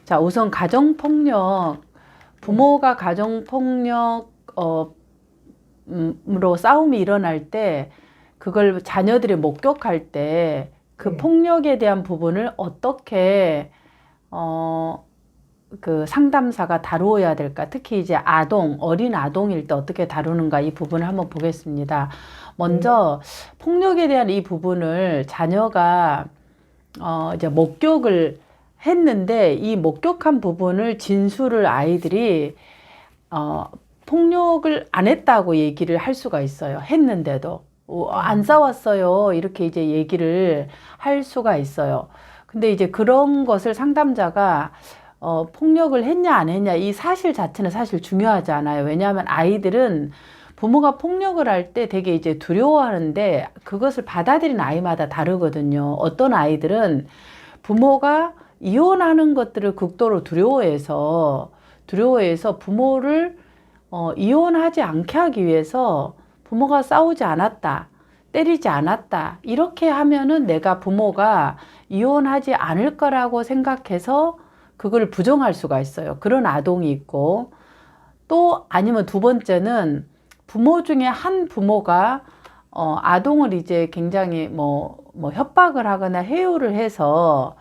자, 우선 가정폭력, 부모가 가정폭력, 으로 싸움이 일어날 때, 그걸 자녀들이 목격할 때, 그 네. 폭력에 대한 부분을 어떻게, 그 상담사가 다루어야 될까? 특히 이제 어린 아동일 때 어떻게 다루는가 이 부분을 한번 보겠습니다. 네. 먼저, 폭력에 대한 이 부분을 자녀가, 이제 목격을 했는데, 이 목격한 부분을 진술을 아이들이, 어, 폭력을 안 했다고 얘기를 할 수가 있어요. 했는데도. 안 네. 싸웠어요. 이렇게 이제 얘기를 할 수가 있어요. 근데 이제 그런 것을 상담자가 폭력을 했냐 안 했냐 이 사실 자체는 사실 중요하지 않아요. 왜냐하면 아이들은 부모가 폭력을 할 때 되게 이제 두려워하는데 그것을 받아들이는 아이마다 다르거든요. 어떤 아이들은 부모가 이혼하는 것들을 극도로 두려워해서 부모를 이혼하지 않게 하기 위해서 부모가 싸우지 않았다, 때리지 않았다, 이렇게 하면은 내가 부모가 이혼하지 않을 거라고 생각해서 그걸 부정할 수가 있어요. 그런 아동이 있고, 또 아니면 두 번째는 부모 중에 한 부모가 아동을 이제 굉장히 뭐 협박을 하거나 해요를 해서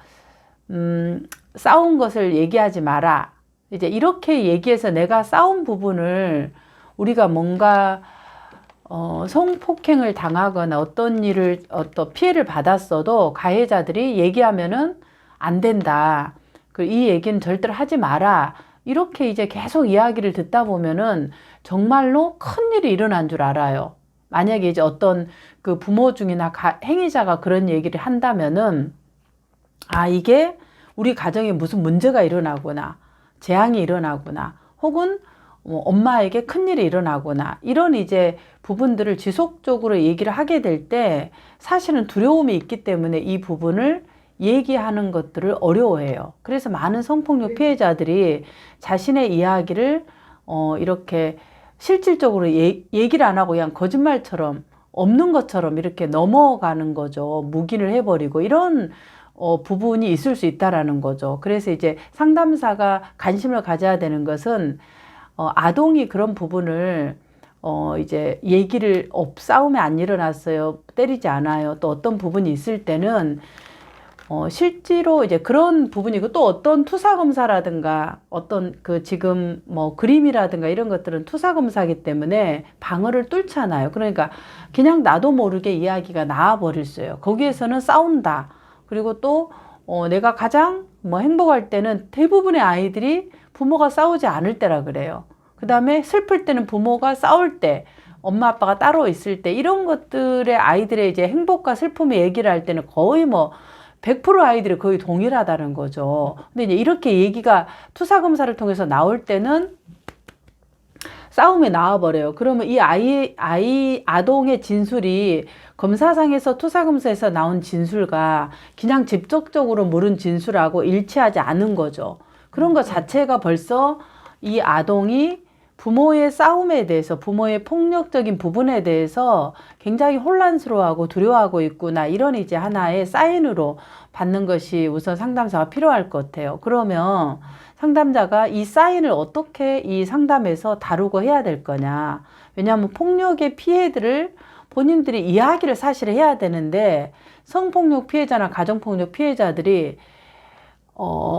싸운 것을 얘기하지 마라. 이제 이렇게 얘기해서 내가 싸운 부분을 우리가 뭔가 성폭행을 당하거나 어떤 피해를 받았어도 가해자들이 얘기하면은 안 된다. 이 얘기는 절대로 하지 마라. 이렇게 이제 계속 이야기를 듣다 보면은 정말로 큰일이 일어난 줄 알아요. 만약에 이제 어떤 그 부모 중이나 행위자가 그런 얘기를 한다면은 이게 우리 가정에 무슨 문제가 일어나거나 재앙이 일어나거나 혹은 엄마에게 큰일이 일어나거나 이런 이제 부분들을 지속적으로 얘기를 하게 될 때 사실은 두려움이 있기 때문에 이 부분을 얘기하는 것들을 어려워해요. 그래서 많은 성폭력 피해자들이 자신의 이야기를 이렇게 실질적으로 얘기를 안 하고 그냥 거짓말처럼 없는 것처럼 이렇게 넘어가는 거죠. 묵인을 해버리고 이런 부분이 있을 수 있다라는 거죠. 그래서 이제 상담사가 관심을 가져야 되는 것은 아동이 그런 부분을 이제 얘기를 싸움이 안 일어났어요. 때리지 않아요. 또 어떤 부분이 있을 때는 실제로 이제 그런 부분이고 또 어떤 투사 검사라든가 어떤 그 지금 뭐 그림이라든가 이런 것들은 투사 검사이기 때문에 방어를 뚫잖아요. 그러니까 그냥 나도 모르게 이야기가 나와 버릴 수 있어요. 거기에서는 싸운다. 그리고 또 내가 가장 뭐 행복할 때는 대부분의 아이들이 부모가 싸우지 않을 때라 그래요. 그 다음에 슬플 때는 부모가 싸울 때, 엄마 아빠가 따로 있을 때 이런 것들의 아이들의 이제 행복과 슬픔의 얘기를 할 때는 거의 뭐 100% 아이들이 거의 동일하다는 거죠. 근데 이제 이렇게 얘기가 투사 검사를 통해서 나올 때는 싸움이 나와버려요. 그러면 이 아동의 진술이 검사상에서 투사검사에서 나온 진술과 그냥 직접적으로 물은 진술하고 일치하지 않은 거죠. 그런 것 자체가 벌써 이 아동이 부모의 싸움에 대해서, 부모의 폭력적인 부분에 대해서 굉장히 혼란스러워하고 두려워하고 있구나. 이런 이제 하나의 사인으로 받는 것이 우선 상담사가 필요할 것 같아요. 그러면 상담자가 이 사인을 어떻게 이 상담에서 다루고 해야 될 거냐. 왜냐하면 폭력의 피해들을 본인들이 이야기를 사실 해야 되는데 성폭력 피해자나 가정폭력 피해자들이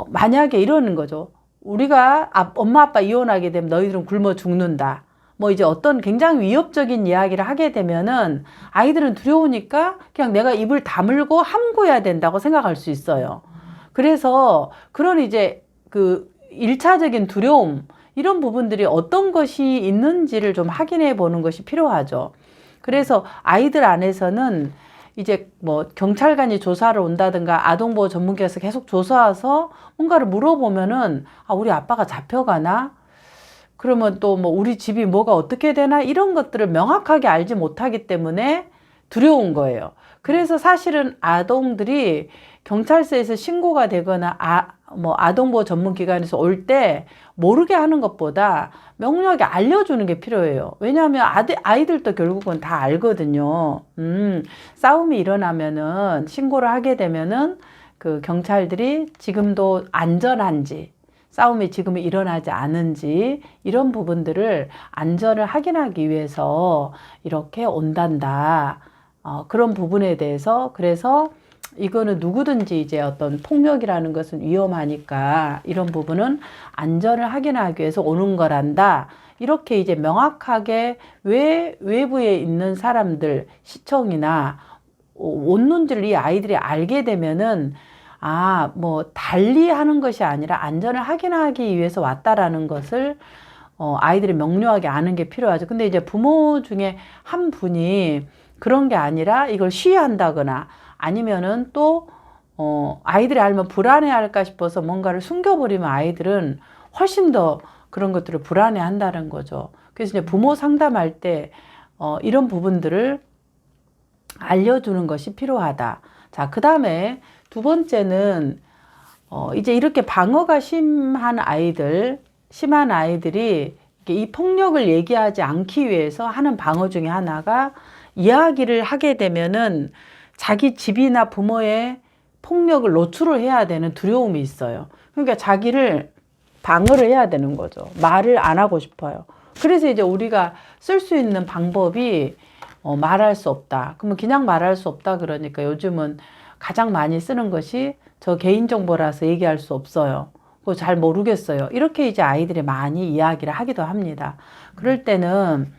만약에 이러는 거죠. 우리가 엄마 아빠 이혼하게 되면 너희들은 굶어 죽는다. 뭐 이제 어떤 굉장히 위협적인 이야기를 하게 되면은 아이들은 두려우니까 그냥 내가 입을 다물고 함구해야 된다고 생각할 수 있어요. 그래서 그런 이제 그 1차적인 두려움 이런 부분들이 어떤 것이 있는지를 좀 확인해 보는 것이 필요하죠. 그래서 아이들 안에서는 이제 뭐 경찰관이 조사를 온다든가 아동보호 전문기관에서 계속 조사와서 뭔가를 물어보면은 우리 아빠가 잡혀가나? 그러면 또 뭐 우리 집이 뭐가 어떻게 되나? 이런 것들을 명확하게 알지 못하기 때문에 두려운 거예요. 그래서 사실은 아동들이 경찰서에서 신고가 되거나 뭐 아동보호 전문기관에서 올 때 모르게 하는 것보다 명료하게 알려주는 게 필요해요. 왜냐하면 아이들도 결국은 다 알거든요. 싸움이 일어나면은 신고를 하게 되면은 그 경찰들이 지금도 안전한지 싸움이 지금 일어나지 않은지 이런 부분들을 안전을 확인하기 위해서 이렇게 온단다. 그런 부분에 대해서 그래서 이거는 누구든지 이제 어떤 폭력이라는 것은 위험하니까 이런 부분은 안전을 확인하기 위해서 오는 거란다. 이렇게 이제 명확하게 왜 외부에 있는 사람들, 시청이나 온는지를 이 아이들이 알게 되면은 뭐 달리 하는 것이 아니라 안전을 확인하기 위해서 왔다라는 것을 아이들이 명료하게 아는 게 필요하죠. 근데 이제 부모 중에 한 분이 그런 게 아니라 이걸 시해한다거나 아니면은 또 아이들이 알면 불안해할까 싶어서 뭔가를 숨겨버리면 아이들은 훨씬 더 그런 것들을 불안해한다는 거죠. 그래서 이제 부모 상담할 때 이런 부분들을 알려주는 것이 필요하다. 자, 그 다음에 두 번째는 이제 이렇게 방어가 심한 아이들이 이 폭력을 얘기하지 않기 위해서 하는 방어 중에 하나가 이야기를 하게 되면은 자기 집이나 부모의 폭력을 노출을 해야 되는 두려움이 있어요. 그러니까 자기를 방어를 해야 되는 거죠. 말을 안 하고 싶어요. 그래서 이제 우리가 쓸 수 있는 방법이 말할 수 없다. 그러면 그냥 말할 수 없다 그러니까 요즘은 가장 많이 쓰는 것이 저 개인정보라서 얘기할 수 없어요. 그거 잘 모르겠어요. 이렇게 이제 아이들이 많이 이야기를 하기도 합니다. 그럴 때는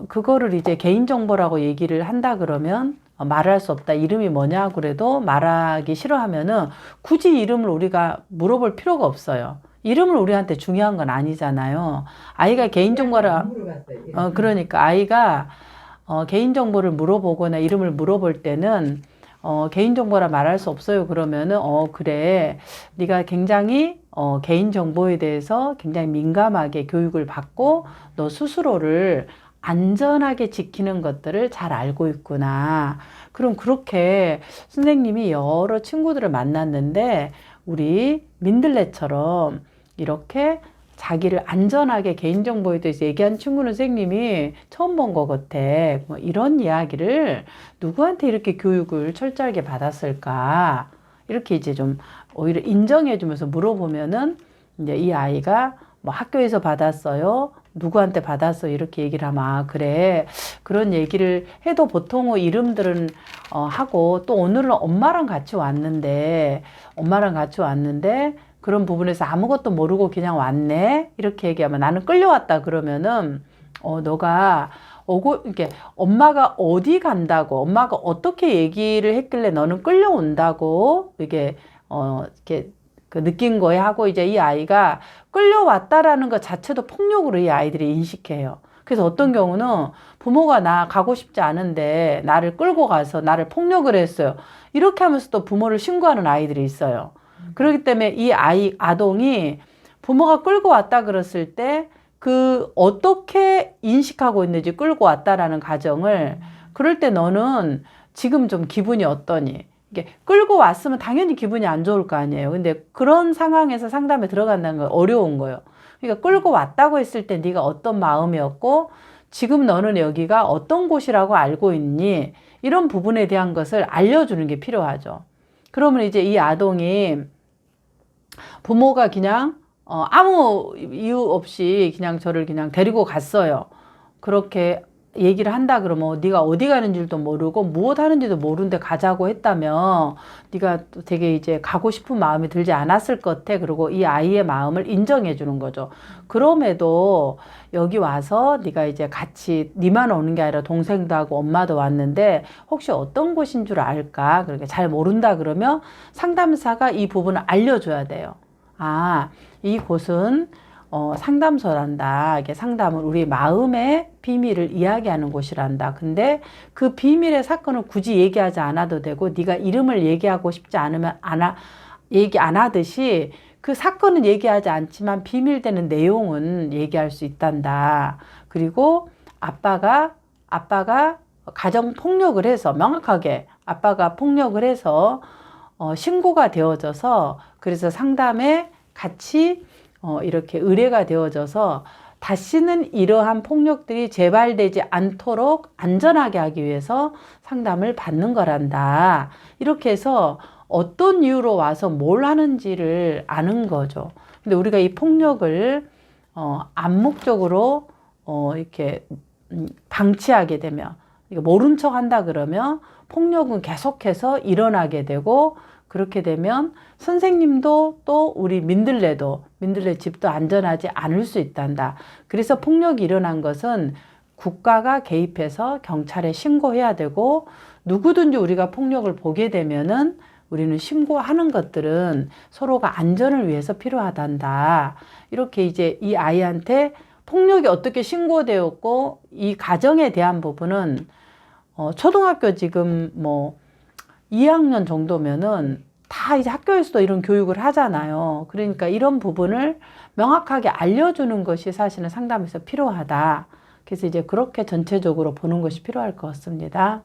그거를 이제 개인정보라고 얘기를 한다 그러면 말할 수 없다. 이름이 뭐냐 그래도 말하기 싫어하면은 굳이 이름을 우리가 물어볼 필요가 없어요. 이름을 우리한테 중요한 건 아니잖아요. 아이가 개인정보라, 그러니까 아이가 개인정보를 물어보거나 이름을 물어볼 때는 개인정보라 말할 수 없어요. 그러면은 그래. 네가 굉장히 개인정보에 대해서 굉장히 민감하게 교육을 받고 너 스스로를 안전하게 지키는 것들을 잘 알고 있구나. 그럼 그렇게 선생님이 여러 친구들을 만났는데 우리 민들레처럼 이렇게 자기를 안전하게 개인정보에 대해서 얘기한 친구는 선생님이 처음 본 것 같아. 뭐 이런 이야기를 누구한테 이렇게 교육을 철저하게 받았을까? 이렇게 이제 좀 오히려 인정해 주면서 물어보면은 이제 이 아이가 뭐 학교에서 받았어요. 누구한테 받았어? 이렇게 얘기를 하면 그래. 그런 얘기를 해도 보통 이름들은 하고 또 오늘은 엄마랑 같이 왔는데 그런 부분에서 아무것도 모르고 그냥 왔네. 이렇게 얘기하면 나는 끌려왔다 그러면은 너가 이렇게 엄마가 어디 간다고 엄마가 어떻게 얘기를 했길래 너는 끌려온다고 이게 이렇게 그 느낀 거에 하고 이제 이 아이가 끌려왔다라는 것 자체도 폭력으로 이 아이들이 인식해요. 그래서 어떤 경우는 부모가 나 가고 싶지 않은데 나를 끌고 가서 나를 폭력을 했어요. 이렇게 하면서 또 부모를 신고하는 아이들이 있어요. 그렇기 때문에 이 아동이 부모가 끌고 왔다 그랬을 때 그 어떻게 인식하고 있는지 끌고 왔다라는 가정을 그럴 때 너는 지금 좀 기분이 어떠니? 이게 끌고 왔으면 당연히 기분이 안 좋을 거 아니에요. 근데 그런 상황에서 상담에 들어간다는 건 어려운 거예요. 그러니까 끌고 왔다고 했을 때 네가 어떤 마음이었고 지금 너는 여기가 어떤 곳이라고 알고 있니? 이런 부분에 대한 것을 알려주는 게 필요하죠. 그러면 이제 이 아동이 부모가 그냥 아무 이유 없이 그냥 저를 그냥 데리고 갔어요. 그렇게 얘기를 한다 그러면 네가 어디 가는 줄도 모르고 무엇 하는지도 모르는데 가자고 했다면 네가 또 되게 이제 가고 싶은 마음이 들지 않았을 것 같아. 그리고 이 아이의 마음을 인정해 주는 거죠. 그럼에도 여기 와서 네가 이제 같이 네만 오는 게 아니라 동생도 하고 엄마도 왔는데 혹시 어떤 곳인 줄 알까? 그렇게 잘 모른다 그러면 상담사가 이 부분을 알려줘야 돼요. 이 곳은 상담소란다. 이게 상담은 우리 마음의 비밀을 이야기하는 곳이란다. 근데 그 비밀의 사건을 굳이 얘기하지 않아도 되고 네가 이름을 얘기하고 싶지 않으면 얘기 안 하듯이 그 사건은 얘기하지 않지만 비밀되는 내용은 얘기할 수 있단다. 그리고 아빠가 가정 폭력을 해서 명확하게 아빠가 폭력을 해서 신고가 되어져서 그래서 상담에 같이 이렇게 의뢰가 되어져서 다시는 이러한 폭력들이 재발되지 않도록 안전하게 하기 위해서 상담을 받는 거란다. 이렇게 해서 어떤 이유로 와서 뭘 하는지를 아는 거죠. 근데 우리가 이 폭력을 암묵적으로 이렇게 방치하게 되면, 이거 모른 척 한다 그러면 폭력은 계속해서 일어나게 되고, 그렇게 되면 선생님도 또 우리 민들레 집도 안전하지 않을 수 있단다. 그래서 폭력이 일어난 것은 국가가 개입해서 경찰에 신고해야 되고, 누구든지 우리가 폭력을 보게 되면은 우리는 신고하는 것들은 서로가 안전을 위해서 필요하단다. 이렇게 이제 이 아이한테 폭력이 어떻게 신고되었고, 이 가정에 대한 부분은 초등학교 지금 뭐 2학년 정도면은 다 이제 학교에서도 이런 교육을 하잖아요. 그러니까 이런 부분을 명확하게 알려주는 것이 사실은 상담에서 필요하다. 그래서 이제 그렇게 전체적으로 보는 것이 필요할 것 같습니다.